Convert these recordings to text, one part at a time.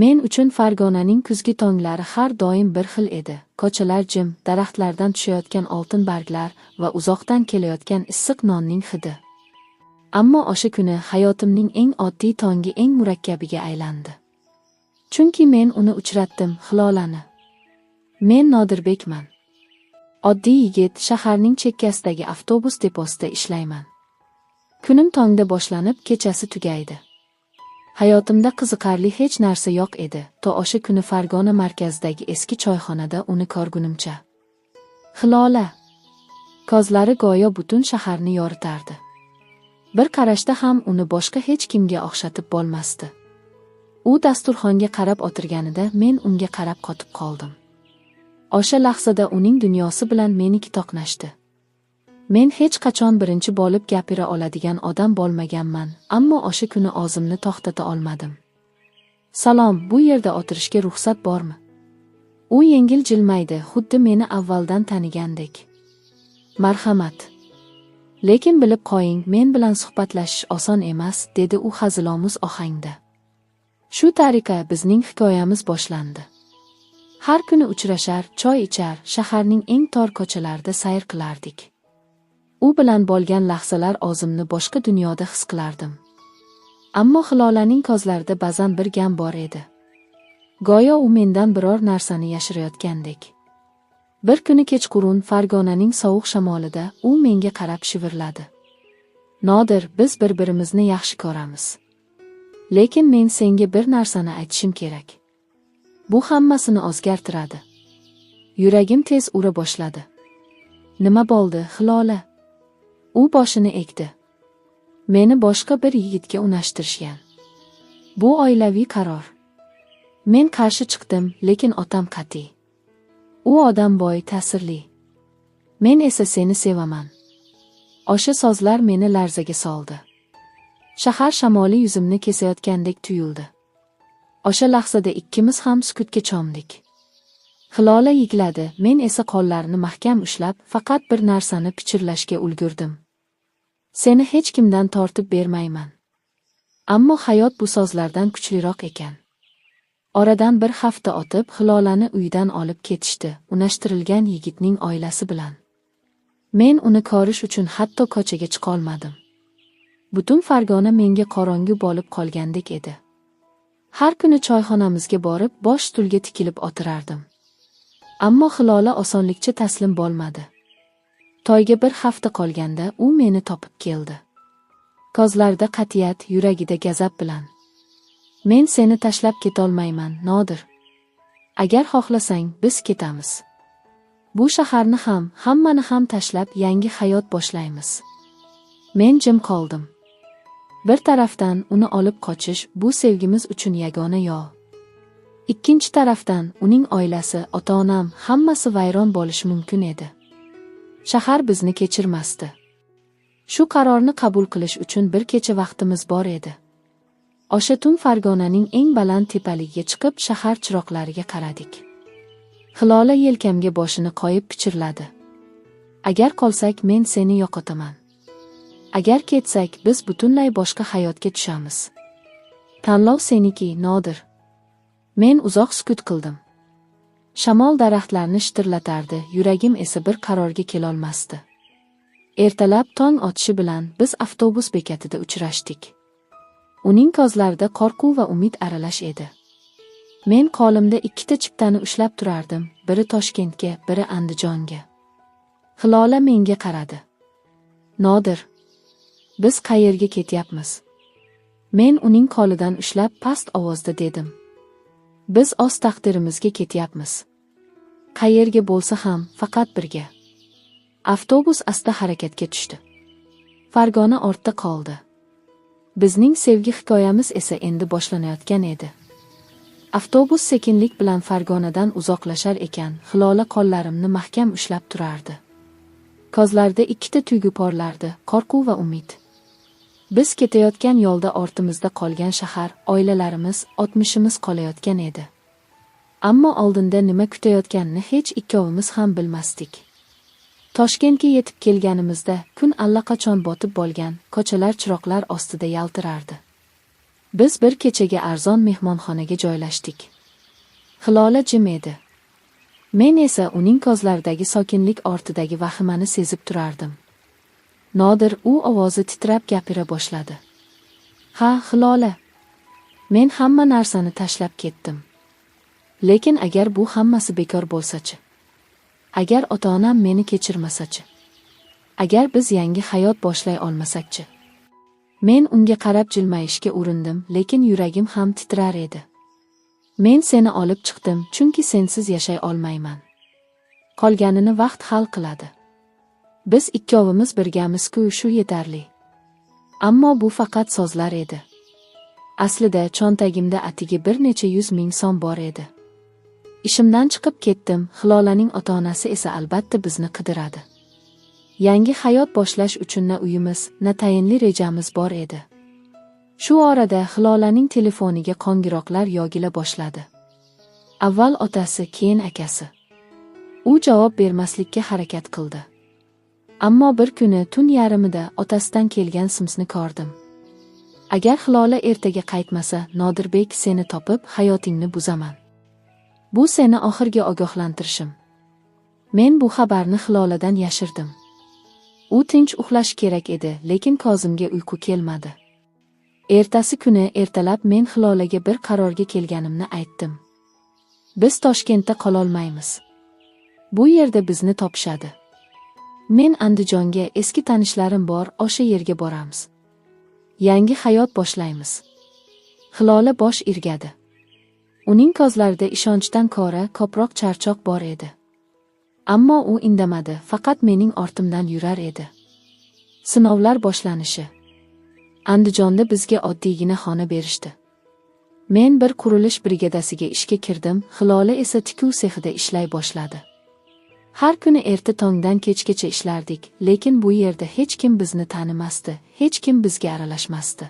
Men uchun Fargonaning kuzgi tonglari har doim bir xil edi. Ko'chalar jim, daraxtlardan tushayotgan oltin barglar va uzoqdan kelayotgan issiq nonning hidi. Ammo o'sha kuni hayotimning eng oddiy tongi eng murakkabiga aylandi. Chunki men uni uchratdim, Hilolani. Men Nodirbekman. Oddiy yigit, shaharning chekkasidagi avtobus deposida ishlayman. Kunim tongda boshlanib, kechasi tugaydi. Hayotimda qiziqarli hech narsa yo'q edi, to o'sha kuni Fargona markazidagi eski choyxonada uni ko'rgunimcha. Hilola. Ko'zlari go'yo butun shaharni yoritardi. Bir qarashda ham uni boshqa hech kimga o'xshatib bo'lmasdi. U dasturxonga qarab o'tirganida men unga qarab qotib qoldim. O'sha lahzada uning dunyosi bilan meniki to'qnashdi. Men hech qachon birinchi bo'lib gapira oladigan odam bo'lmaganman, ammo o'sha kuni o'zimni to'xtata olmadim. Salom, bu yerda o'tirishga ruxsat bormi? U yengil jilmaydi, xuddi meni avvaldan tanigandek. Marhamat. Lekin bilib qo'ying, men bilan suhbatlashish oson emas, dedi u hazilomuz ohangda. Shu tariqa bizning hikoyamiz boshlandi. Har kuni uchrashar, choy ichar, shaharning eng tor ko'chalarida sayr qilardik. U bilan bo'lgan lahzalar o'zimni boshqa dunyoda his qilardim. Ammo Hilolaning ko'zlarida ba'zan bir gam bor edi. Go'yo u mendan biror narsani yashirayotgandek. Bir kuni kechqurun Fargonaning sovuq shamolida u menga qarab shivirladi. Nodir, biz bir-birimizni yaxshi ko'ramiz. Lekin men senga bir narsani aytishim kerak. Bu hammasini o'zgartiradi. Yuragim tez ura boshladi. Nima bo'ldi, Hilola? U boshini egdi. Meni boshqa bir yigitga unashtirishgan. Bu oilaviy qaror. Men qarshi chiqdim, lekin otam qat'iy. U odam boy, ta'sirli. Men esa seni sevaman. O'sha so'zlar meni larzaga soldi. Shahar shamoli yuzimni kesayotgandek tuyuldi. O'sha lahzada ikkimiz ham sukutga cho'mdik. Hilola yigladi, men esa qo'llarini mahkam ushlab, faqat bir narsani pichirlashga ulgurdim. Seni hech kimdan tortib bermayman. Ammo hayot bu so'zlardan kuchliroq ekan. Oradan bir hafta o'tib, Hilolani uydan olib ketishdi, unashtirilgan yigitning oilasi bilan. Men uni ko'rish uchun hatto ko'chaga chiqa olmadim. Butun Fargona menga qorong'u bo'lib qolgandek edi. Har kuni choyxonamizga borib, bosh stulga tikilib o'tirardim. Ammo Hilola osonlikcha taslim bo'lmadi. To'yga bir hafta qolganda u meni topib keldi. Ko'zlarida qat'iyat, yuragida gazab bilan. Men seni tashlab ketolmayman, Nodir. Agar xohlasang, biz ketamiz. Bu shaharni ham, hammani ham tashlab yangi hayot boshlaymiz. Men jim qoldim. Bir tarafdan uni olib qochish bu sevgimiz uchun yagona yo'l. Ikkinchi tarafdan uning oilasi, ota-onam, hammasi vayron bo'lishi mumkin edi. Shahar bizni kechirmasdi. Shu qarorni qabul qilish uchun bir kecha vaqtimiz bor edi. O'sha tun Fargonaning eng baland tepaligiga chiqib shahar chiroqlariga qaradik. Hilola yelkamga boshini qo'yib pichirladi. Agar qolsak, men seni yo'qotaman. Agar ketsak, biz butunlay boshqa hayotga tushamiz. Tanlov seniki, Nodir. Men uzoq sukut qildim. Shamol daraxtlarni shitirlatardi, yuragim esa bir qarorga kelolmasdi. Ertalab tong otishi bilan biz avtobus bekatida uchrashdik. Uning ko'zlarida qo'rquv va umid aralash edi. Men qo'limda ikkita chiptani ushlab turardim, biri Toshkentga, biri Andijonga. Hilola menga qaradi. Nodir, biz qayerga ketyapmiz? Men uning qo'lidan ushlab past ovozda dedim. Biz o'z taqdirimizga ketyapmiz. Qayerga bo'lsa ham, faqat birga. Avtobus asta harakatga tushdi. Fargona ortda qoldi. Bizning sevgi hikoyamiz esa endi boshlanayotgan edi. Avtobus sekinlik bilan Fargonadan uzoqlashar ekan, Hilola qo'llarimni mahkam ushlab turardi. Ko'zlarida ikkita tuyg'u porlardi, qo'rquv va umid. Biz ketayotgan yo'lda ortimizda qolgan shahar, oilalarimiz, o'tmishimiz qolayotgan edi. Ammo oldinda nima kutayotganini hech ikkovimiz ham bilmasdik. Toshkentga yetib kelganimizda kun allaqachon botib bo'lgan, ko'chalar chiroqlar ostida yaltirardi. Biz bir kechaga arzon mehmonxonaga joylashdik. Hilola jim edi. Men esa uning ko'zlaridagi sokinlik ortidagi vahimani sezib turardim. Nodir u ovozi titrab gapira boshladi. Ha, Hilola. Men hamma narsani tashlab ketdim. Lekin agar bu hammasi bekor bo'lsa-chi? Agar ota-onam meni kechirmasa-chi? Agar biz yangi hayot boshlay olmasak-chi? Men unga qarab jilmayishga urindim, lekin yuragim ham titrar edi. Men seni olib chiqdim, chunki sensiz yashay olmayman. Qolganini vaqt hal qiladi. Biz ikkovimiz birgamiz-ku, shu yetarli. Ammo bu faqat so'zlar edi. Aslida cho'ntagimda atigi bir necha 100 ming so'm bor edi. Ishimdan chiqib ketdim, Hilolaning ota-onasi esa albatta bizni qidiradi. Yangi hayot boshlash uchun na uyimiz, na tayinli rejamiz bor edi. Shu orada Hilolaning telefoniga qo'ng'iroqlar yog'ila boshladi. Avval otasi, keyin akasi. U javob bermaslikka harakat qildi. Ammo bir kuni tun yarimida otasidan kelgan SMS'ni ko'rdim. Agar Hilola ertaga qaytmasa, Nodirbek, seni topib hayotingni buzaman. Bu seni oxirgi ogohlantirishim. Men bu xabarni Hiloladan yashirdim. U tinch uxlashi kerak edi, lekin Kozimga uyqu kelmadi. Ertasi kuni ertalab men Hilolaga bir qarorga kelganimni aytdim. Biz Toshkentda qololmaymiz. Bu yerda bizni topishadi. Men Andijonga, eski tanishlarim bor, o'sha yerga boramiz. Yangi hayot boshlaymiz. Hilola bosh irgadi. Uning ko'zlarida ishonchdan ko'ra ko'proq charchoq bor edi. Ammo u indamadi, faqat mening ortimdan yurar edi. Sinovlar boshlanishi. Andijonda bizga oddiygina xona berishdi. Men bir qurilish brigadasiga ishga kirdim, Hilola esa tikuv sexida ishlay boshladi. Har kuni erta tongdan kechgacha ishlardik, lekin bu yerda hech kim bizni tanimasdi, hech kim bizga aralashmasdi.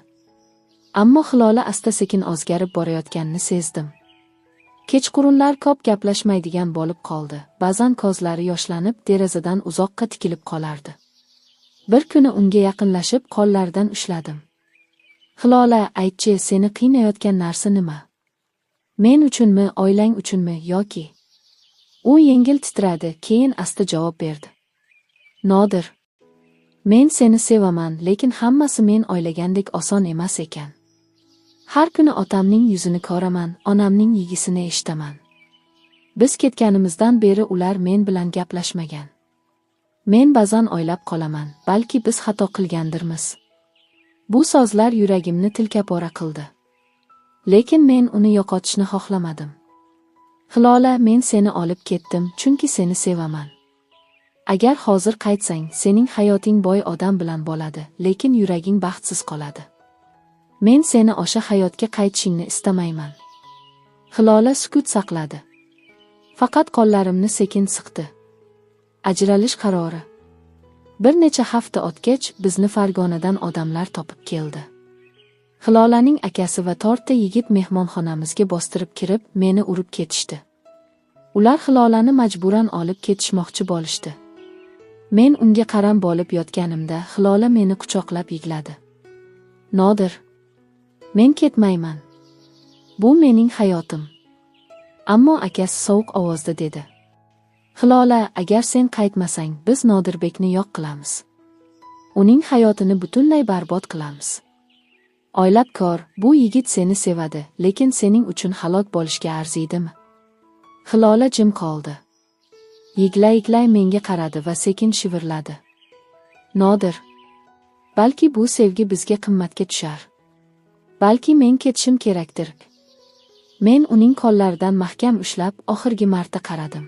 Ammo Hilola asta-sekin o'zgarib borayotganini sezdim. Kechqurunlar ko'p gaplashmaydigan bo'lib qoldi. Ba'zan ko'zlari yoshlanib, derazadan uzoqqa tikilib qolardi. Bir kuni unga yaqinlashib, qo'llaridan ushladim. Hilola, aytchi, seni qiynayotgan narsa nima? Men uchunmi, oilang uchunmi yoki? U yengil titradi, keyin asta javob berdi. Nodir, men seni sevaman, lekin hammasi men o'ylagandek oson emas ekan. Har kuni otamning yuzini ko'raman, onamning yigisini eshitaman. Biz ketganimizdan beri ular men bilan gaplashmagan. Men ba'zan o'ylab qolaman, balki biz xato qilgandirmiz. Bu so'zlar yuragimni tilkapora qildi. Lekin men uni yo'qotishni xohlamadim. Hilola, men seni olib ketdim, chunki seni sevaman. Agar hozir qaytsang, sening hayoting boy odam bilan bo'ladi, lekin yuraging baxtsiz qoladi. Men seni o'sha hayotga qaytishingni istamayman. Hilola sukut saqladi. Faqat qo'llarimni sekin siqdi. Ajralish qarori. Bir necha hafta o'tgach, bizni Farg'onadan odamlar topib keldi. Hilolaning akasi va to'rtta yigit mehmonxonamizga bostirib kirib, meni urib ketishdi. Ular Hilolani majburan olib ketishmoqchi bo'lishdi. Men unga qaram bo'lib yotganimda, Hilola meni quchoqlab yig'ladi. Nodir, men ketmayman. Bu mening hayotim. Ammo akasi sovuq ovozda dedi. Hilola, agar sen qaytmasang, biz Nodirbekni yo'q qilamiz. Uning hayotini butunlay barbod qilamiz. O'ylab ko'r, bu yigit seni sevadi, lekin sening uchun halok bo'lishga arziydimi? Hilola jim qoldi. Yig'lay-yig'lay menga qaradi va sekin shivirladi. Nodir, balki bu sevgi bizga qimmatga tushar. Balki men ketishim kerakdir. Men uning qo'llaridan mahkam ushlab, oxirgi marta qaradim.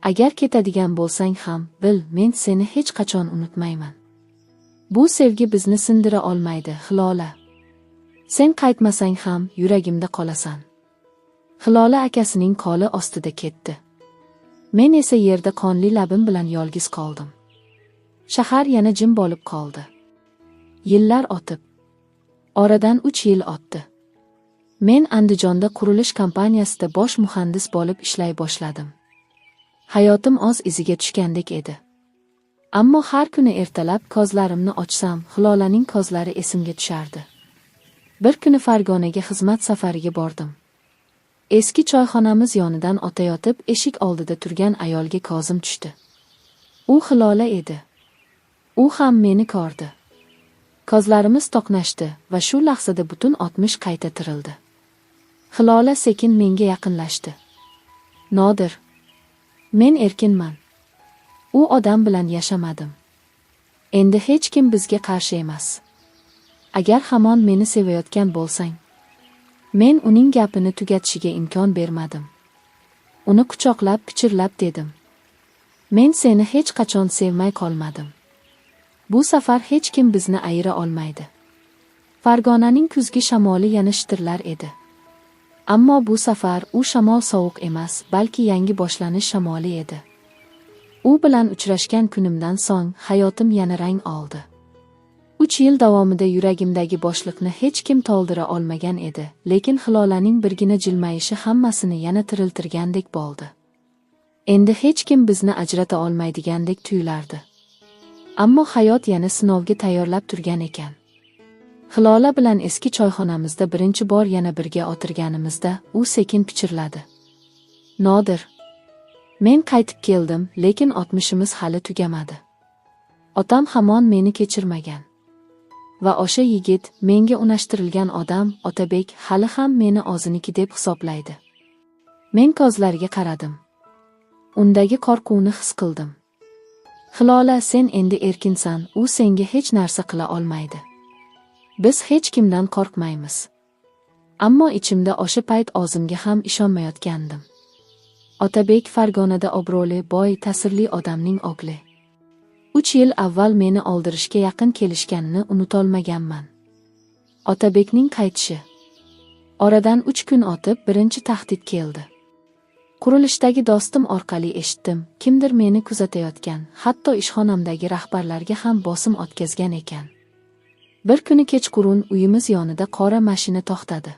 Agar ketadigan bo'lsang ham, bil, men seni hech qachon unutmayman. Bu sevgi bizni sindira olmaydi, Hilola. Sen qaytmasang ham yuragimda qolasan. Hilola akasining qo'li ostida ketdi. Men esa yerda qonli labim bilan yolg'iz qoldim. Shahar yana jim bo'lib qoldi. Yillar o'tib. Oradan 3 yil o'tdi. Men Andijonda qurilish kompaniyasida bosh muhandis bo'lib ishlay boshladim. Hayotim o'z iziga tushgandek edi. Ammo har kuni ertalab ko'zlarimni ochsam, Hilolaning ko'zlari esimga tushardi. Bir kuni Fargonaga xizmat safariga bordim. Eski choyxonamiz yonidan o'tayotib eshik oldida turgan ayolga ko'zim tushdi. U Hilola edi. U ham meni ko'rdi. Ko'zlarimiz to'qnashdi va shu lahzada butun o'tmish qayta tirildi. Hilola sekin menga yaqinlashdi. Nodir, men erkinman. U odam bilan yashamadim. Endi hech kim bizga qarshi emas. Agar hamon meni sevayotgan bo'lsang, men uning gapini tugatishiga imkon bermadim. Uni quchoqlab pichirlab dedim. Men seni hech qachon sevmay qolmadim. Bu safar hech kim bizni ayira olmaydi. Fargonaning kuzgi shamoli yana shitirlar edi. Ammo bu safar u shamol sovuq emas, balki yangi boshlanish shamoli edi. U bilan uchrashgan kunimdan so'ng hayotim yana rang oldi. 3 yil davomida yuragimdagi boshliqni hech kim to'ldira olmagan edi, lekin Hilolaning birgina jilmayishi hammasini yana tiriltirgandek bo'ldi. Endi hech kim bizni ajrata olmaydigandek tuyulardi. Ammo hayot yana sinovga tayyorlab turgan ekan. Hilola bilan eski choyxonamizda birinchi bor yana birga o'tirganimizda u sekin pichirladi. Nodir, men qaytib keldim, lekin o'tmishimiz hali tugamadi. Otam hamon meni kechirmagan. Va o'sha yigit, menga unashtirilgan odam, Otabek, hali ham meni o'ziniki deb hisoblaydi. Men ko'zlariga qaradim. Undagi qo'rquvni his qildim. Hilola, sen endi erkinsan, u senga hech narsa qila olmaydi. Biz hech kimdan qo'rqmaymiz. Ammo ichimda o'sha payt o'zimga ham ishonmayotgandim. Otabek Fargonada obro'li, boy, ta'sirli odamning o'g'li. 3 yil avval meni o'ldirishga yaqin kelishganini unutolmaganman. Otabekning qaytishi. Oradan 3 kun o'tib birinchi tahdid keldi. Qurilishdagi do'stim orqali eshitdim, kimdir meni kuzatayotgan, hatto ishxonamdagi rahbarlarga ham bosim o'tkazgan ekan. Bir kuni kechqurun uyimiz yonida qora mashina to'xtadi.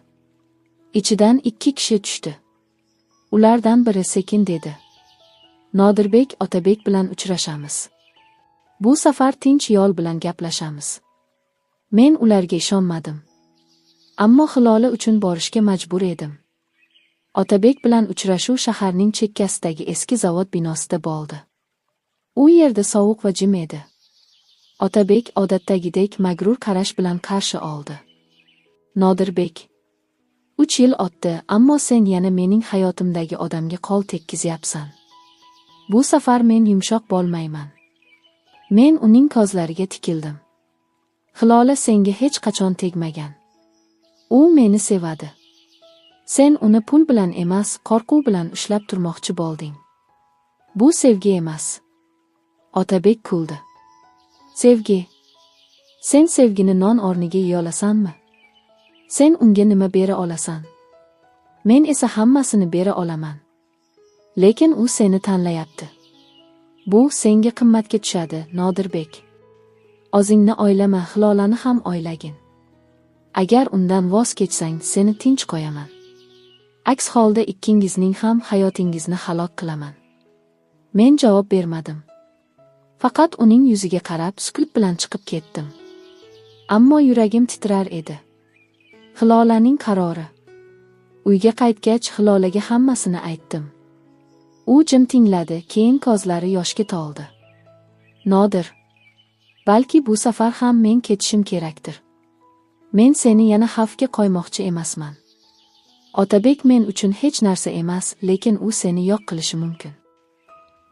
Ichidan 2 kishi tushdi. Ulardan biri sekin dedi: Nodirbek, Otabek bilan uchrashamiz. Bu safar tinch yo'l bilan gaplashamiz. Men ularga ishonmadim. Ammo Hilola uchun borishga majbur edim. Otabek bilan uchrashuv shaharning chekkasidagi eski zavod binosida bo'ldi. U yerda sovuq va jim edi. Otabek odatdagidek magrur qarash bilan qarshi oldi. Nodirbek, 3 yil o'tdi, ammo sen yana mening hayotimdagi odamga qo'l tekkizyapsan. Bu safar men yumshoq bo'lmayman. Men uning ko'zlariga tikildim. Hilola senga hech qachon tegmagan. U meni sevadi. Sen uni pul bilan emas, qo'rquv bilan ushlab turmoqchi bo'lding. Bu sevgi emas. Otabek kuldi. Sevgi. Sen sevgini non o'rniga yeya olasanmi? Sen unga nima bera olasan? Men esa hammasini bera olaman. Lekin u seni tanlayapti. Bu senga qimmatga tushadi, Nodirbek. O'zingni o'ylama, Hilolani ham o'ylagin. Agar undan voz kechsang, seni tinch qo'yaman. Aks holda ikkingizning ham hayotingizni halok qilaman. Men javob bermadim. Faqat uning yuziga qarab sukut bilan chiqib ketdim. Ammo yuragim titrar edi. Hilolaning qarori. Uyga qaytgach Hilolaga hammasini aytdim. U jim tingladi, keyin ko'zlari yoshga to'ldi. Nodir, balki bu safar ham men ketishim kerakdir. Men seni yana xavfga qo'ymoqchi emasman. Otabek men uchun hech narsa emas, lekin u seni yo'q qilishi mumkin.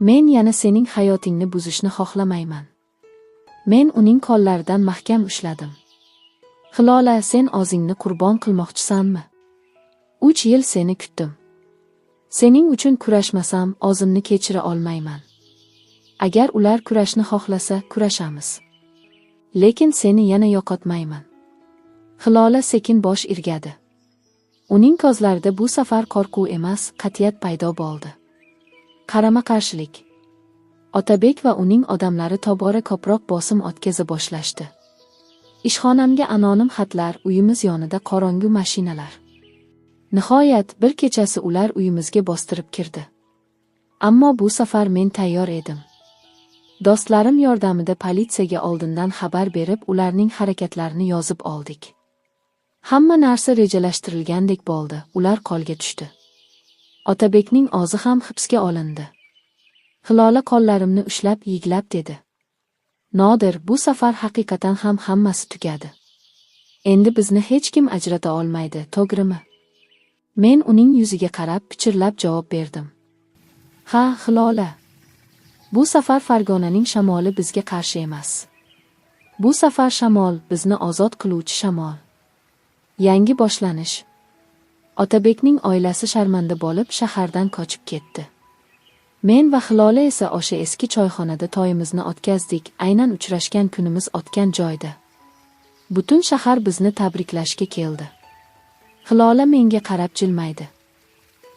Men yana sening hayotingni buzishni xohlamayman. Men uning qo'llaridan mahkam ushladim. Hilola, sen o'zingni qurbon qilmoqchisanmi? 3 yil seni kutdim. Sening uchun kurashmasam, o'zimni kechira olmayman. Agar ular kurashni xohlasa, kurashamiz. Lekin seni yana yo'qotmayman. Hilola sekin bosh irgadi. Uning ko'zlarida bu safar qo'rquv emas, qat'iyat paydo bo'ldi. Qarama-qarshilik. Otabek va uning odamlari tobora ko'proq bosim o'tkaza boshlashdi. Ishxonamga anonim xatlar, uyimiz yonida qorong'u mashinalar. Nihoyat bir kechasi ular uyimizga bostirib kirdi. Ammo bu safar men tayyor edim. Do'stlarim yordamida politsiyaga oldindan xabar berib, ularning harakatlarini yozib oldik. Hamma narsa rejalashtirilgandek bo'ldi, ular qo'lga tushdi. Otabekning o'zi ham hibsga olindi. Hilola qo'llarimni ushlab yiglab dedi. Nodir, bu safar haqiqatan ham hammasi tugadi. Endi bizni hech kim ajrata olmaydi, to'g'rimi? Men uning yuziga qarab pichirlab javob berdim. Ha, Hilola. Bu safar Fargonaning shamoli bizga qarshi emas. Bu safar shamol bizni ozod qiluvchi shamol. Yangi boshlanish. Otabekning oilasi sharmanda bo'lib shahardan qochib ketdi. Men va Hilola esa o'sha eski choyxonada to'yimizni o'tkazdik, aynan uchrashgan kunimiz o'tgan joyda. Butun shahar bizni tabriklashga keldi. Hilola menga qarab jilmaydi.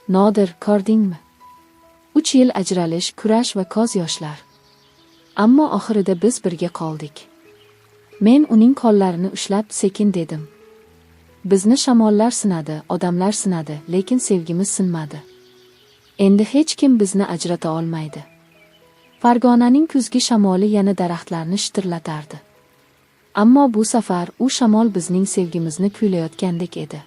Nodir, ko'rdingmi? 3 yil ajralish, kurash va ko'z yoshlar. Ammo oxirida biz birga qoldik. Men uning qo'llarini ushlab sekin dedim. Bizni shamollar sinadi, odamlar sinadi, lekin sevgimiz sinmadi. Endi hech kim bizni ajrata olmaydi. Fargonaning kuzgi shamoli yana daraxtlarni shitirlatardi. Ammo bu safar u shamol bizning sevgimizni kuylayotgandek edi.